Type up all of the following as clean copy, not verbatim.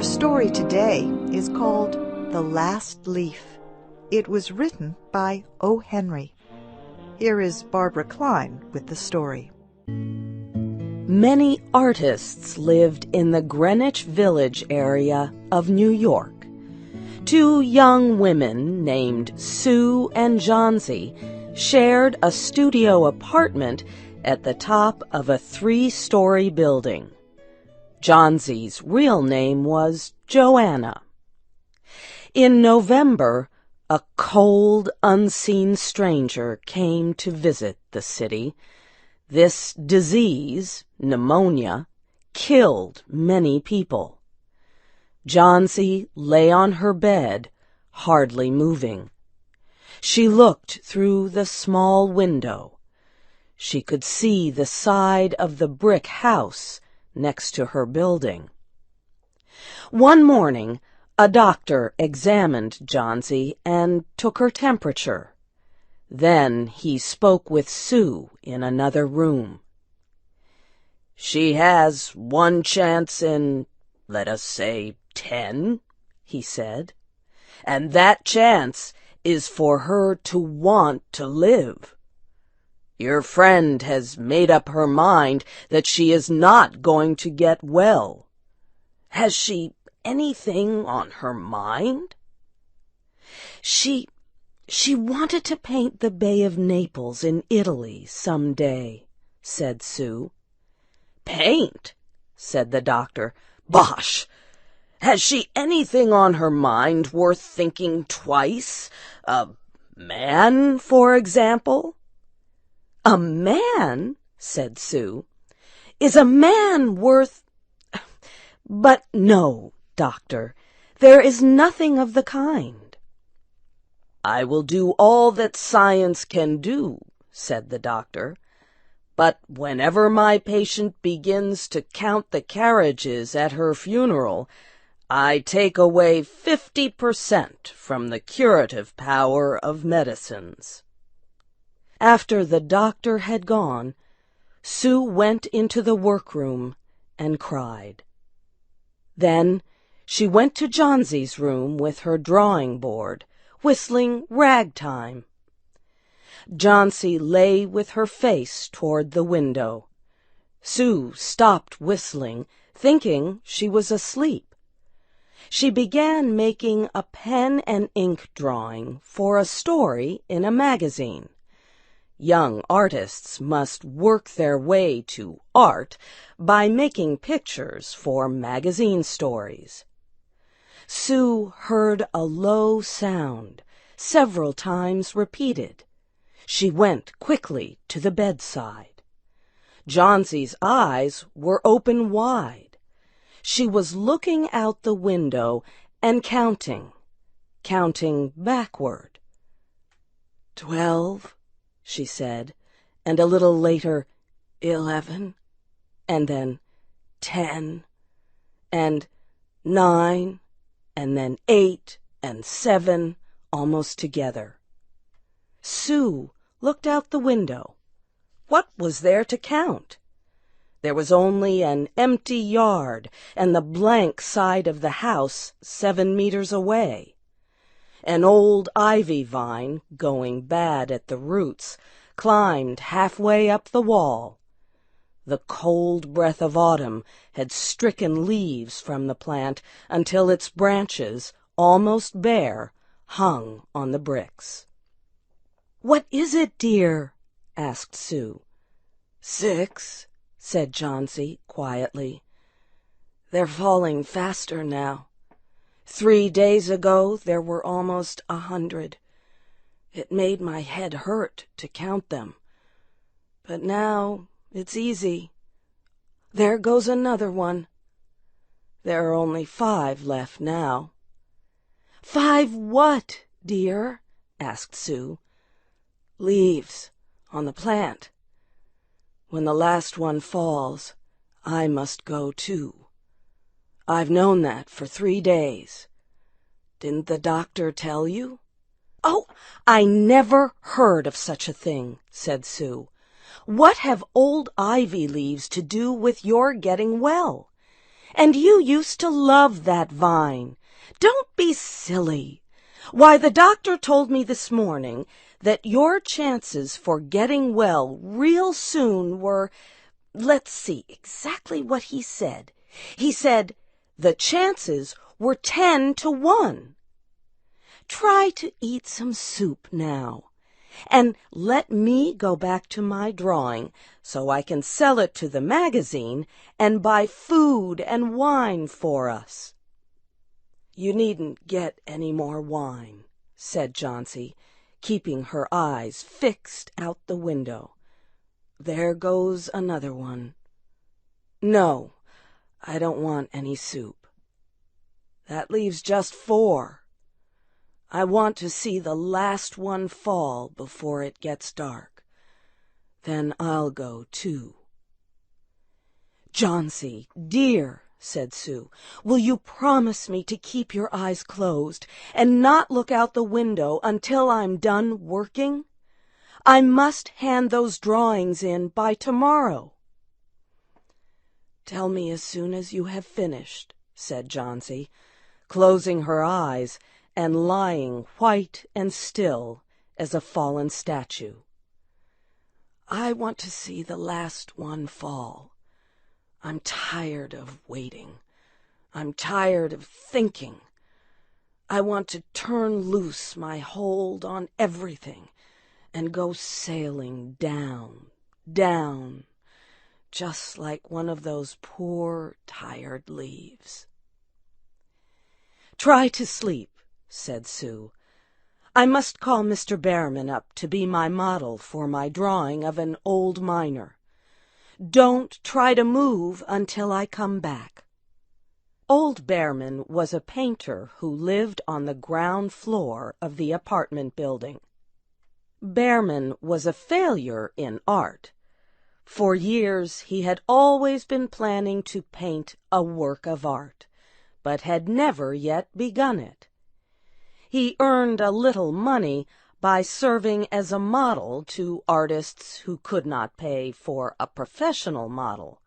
story today is called The Last Leaf. It was written by O. Henry. Here is Barbara Klein with the story. Many artists lived in the Greenwich Village area of New York. Two young women named Sue and Johnsy shared a studio apartment at the top of a 3-story building. Johnsy's real name was Joanna. In November, a cold, unseen stranger came to visit the city. This disease, pneumonia, killed many people. Johnsy lay on her bed, hardly moving. She looked through the small window. She could see the side of the brick house next to her building. One morning, a doctor examined Johnsy and took her temperature. Then he spoke with Sue in another room. "She has one chance in, let us say, 10, he said. "And that chance is for her to want to live. Your friend has made up her mind that she is not going to get well. Has she anything on her mind?" She wanted to paint the Bay of Naples in Italy some day," said Sue. "Paint?" said the doctor. "Bosh! Has she anything on her mind worth thinking twice? A man, for example?" "A man?" said Sue. "Is a man worth— But no, doctor, there is nothing of the kind." "I will do all that science can do," said the doctor. "But whenever my patient begins to count the carriages at her funeral, I take away 50% from the curative power of medicines." After the doctor had gone, Sue went into the workroom and cried. Then she went to Johnsy's room with her drawing board, whistling ragtime. Johnsy lay with her face toward the window. Sue stopped whistling, thinking she was asleep. She began making a pen and ink drawing for a story in a magazine. Young artists must work their way to art by making pictures for magazine stories. Sue heard a low sound, several times repeated. She went quickly to the bedside. Johnsy's eyes were open wide. She was looking out the window and counting backward. 12, she said, and a little later, 11, and then 10, and 9, and then 8 and 7, almost together. Sue looked out the window. What was there to count? There was only an empty yard and the blank side of the house 7 meters away. An old ivy vine, going bad at the roots, climbed halfway up the wall. The cold breath of autumn had stricken leaves from the plant until its branches, almost bare, hung on the bricks. "What is it, dear?" asked Sue. 6, said Johnsy quietly. "They're falling faster now. 3 days ago there were almost 100. It made my head hurt to count them. But now it's easy. There goes another one. There are only 5 left now." "5 what, dear?" asked Sue. "Leaves on the plant. When the last one falls, I must go too. I've known that for 3 days. Didn't the doctor tell you?" "Oh, I never heard of such a thing," said Sue. "What have old ivy leaves to do with your getting well? And you used to love that vine. Don't be silly. Why, the doctor told me this morning that your chances for getting well real soon were, let's see exactly what he said. He said the chances were 10 to 1. Try to eat some soup now, and let me go back to my drawing so I can sell it to the magazine and buy food and wine for us. You needn't get any more wine, said Johnsy, keeping her eyes fixed out the window. There goes another one. No, I don't want any soup. That leaves just 4. I want to see the last one fall before it gets dark. Then I'll go too. Johnsy, dear, said Sue, will you promise me to keep your eyes closed and not look out the window until I'm done working? I must hand those drawings in by tomorrow. Tell me as soon as you have finished, said Johnsy, closing her eyes and lying white and still as a fallen statue. I want to see the last one fall. I'm tired of waiting. I'm tired of thinking. I want to turn loose my hold on everything and go sailing down, down, just like one of those poor, tired leaves. Try to sleep, said Sue. I must call Mr. Behrman up to be my model for my drawing of an old miner. Don't try to move until I come back. Old Behrman was a painter who lived on the ground floor of the apartment building. Behrman was a failure in art. For years he had always been planning to paint a work of art, but had never yet begun it. He earned a little money by serving as a model to artists who could not pay for a professional model.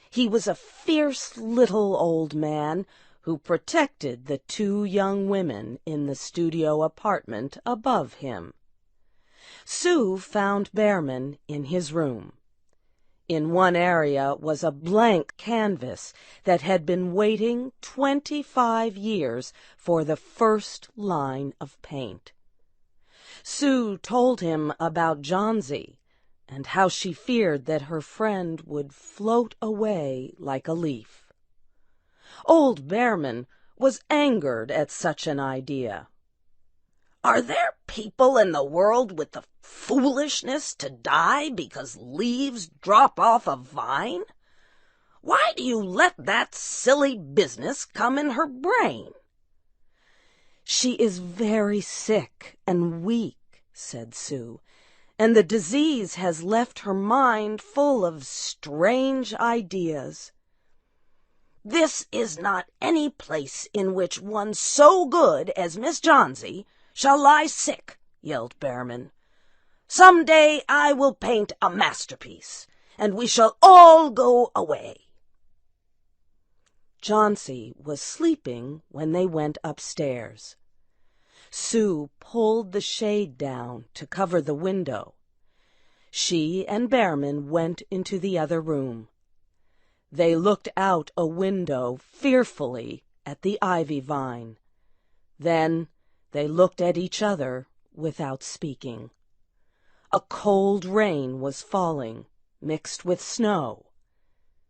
He was a fierce little old man who protected the 2 young women in the studio apartment above him. Sue found Behrman in his room. In one area was a blank canvas that had been waiting 25 years for the first line of paint. Sue told him about Johnsy and how she feared that her friend would float away like a leaf. Old Behrman was angered at such an idea. Are there people in the world with the foolishness to die because leaves drop off a vine? Why do you let that silly business come in her brain? She is very sick and weak, said Sue, and the disease has left her mind full of strange ideas. This is not any place in which one so good as Miss Johnsy shall lie sick, yelled Behrman. Some day I will paint a masterpiece, and we shall all go away. Johnsy was sleeping when they went upstairs. Sue pulled the shade down to cover the window. She and Behrman went into the other room. They looked out a window fearfully at the ivy vine. Then they looked at each other without speaking. A cold rain was falling, mixed with snow.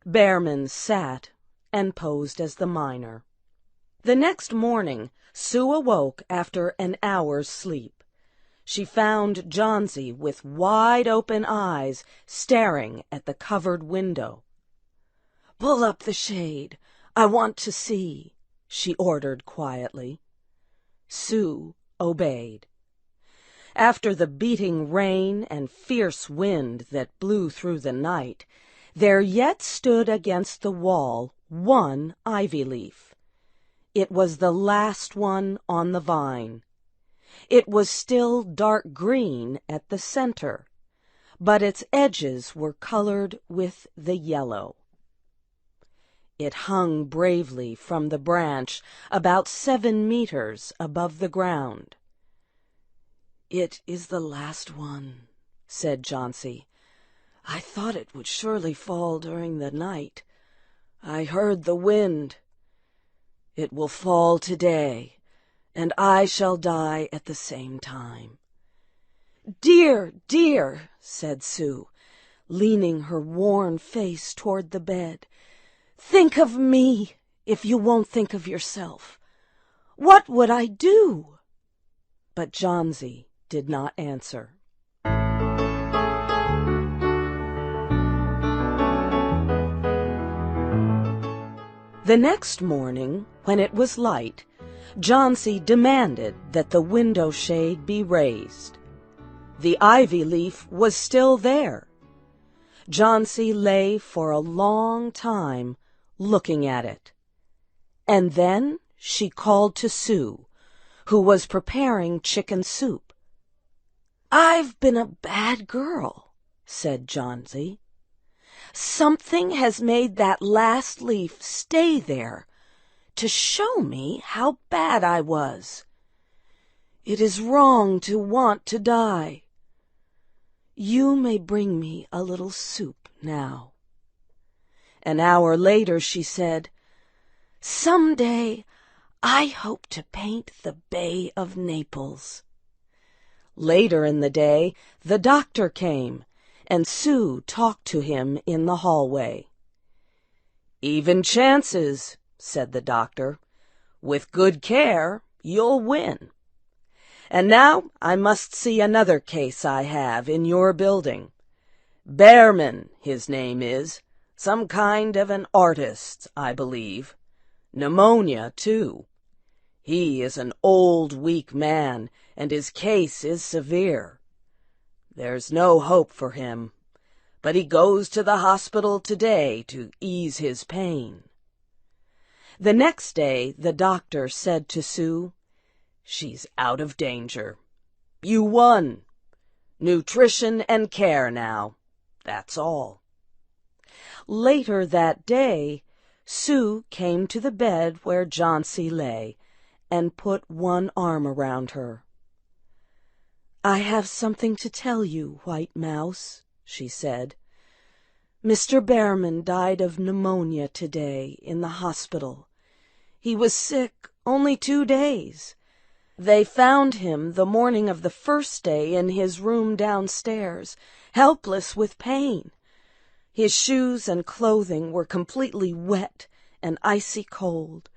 Behrman sat and posed as the miner. The next morning, Sue awoke after an hour's sleep. She found Johnsy with wide-open eyes staring at the covered window. "Pull up the shade. I want to see," she ordered quietly. Sue obeyed. After the beating rain and fierce wind that blew through the night, there yet stood against the wall one ivy leaf. It was the last one on the vine. It was still dark green at the center, but its edges were colored with the yellow. It hung bravely from the branch about 7 meters above the ground. "It is the last one," said Jauncey. "I thought it would surely fall during the night. I heard the wind. It will fall today, and I shall die at the same time." "Dear, dear," said Sue, leaning her worn face toward the bed, "think of me if you won't think of yourself. What would I do?" But Jauncey did not answer. The next morning, when it was light, Jauncey demanded that the window shade be raised. The ivy leaf was still there. Jauncey lay for a long time looking at it. And then she called to Sue, who was preparing chicken soup. "I've been a bad girl," said Jauncey. "Something has made that last leaf stay there to show me how bad I was. It is wrong to want to die. You may bring me a little soup now." An hour later she said, "Some day I hope to paint the Bay of Naples." Later in the day the doctor came, and Sue talked to him in the hallway. "Even chances," said the doctor. "With good care, you'll win. And now I must see another case I have in your building. Behrman, his name is. Some kind of an artist, I believe. Pneumonia, too. He is an old, weak man, and his case is severe. There's no hope for him, but he goes to the hospital today to ease his pain." The next day the doctor said to Sue, "She's out of danger. You won. Nutrition and care now. That's all." Later that day, Sue came to the bed where Jauncey lay and put one arm around her. "I have something to tell you, White Mouse," she said. "Mr. Behrman died of pneumonia today in the hospital. He was sick only 2 days. They found him the morning of the first day in his room downstairs, helpless with pain. His shoes and clothing were completely wet and icy cold.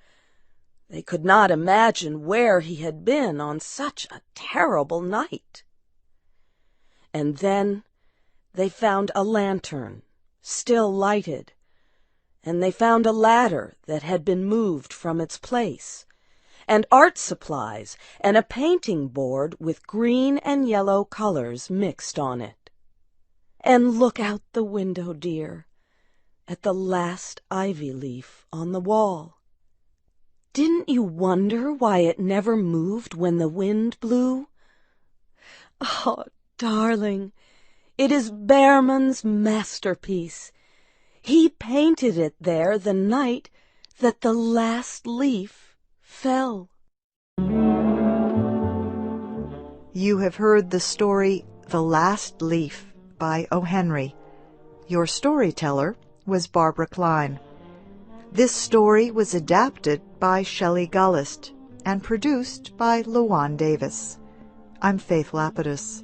They could not imagine where he had been on such a terrible night. And then they found a lantern, still lighted, and they found a ladder that had been moved from its place, and art supplies and a painting board with green and yellow colors mixed on it. And look out the window, dear, at the last ivy leaf on the wall. Didn't you wonder why it never moved when the wind blew? Oh, darling, it is Behrman's masterpiece. He painted it there the night that the last leaf fell." You have heard the story The Last Leaf by O. Henry. Your storyteller was Barbara Klein. This story was adapted by Shelley Gullist and produced by Luan Davis. I'm Faith Lapidus.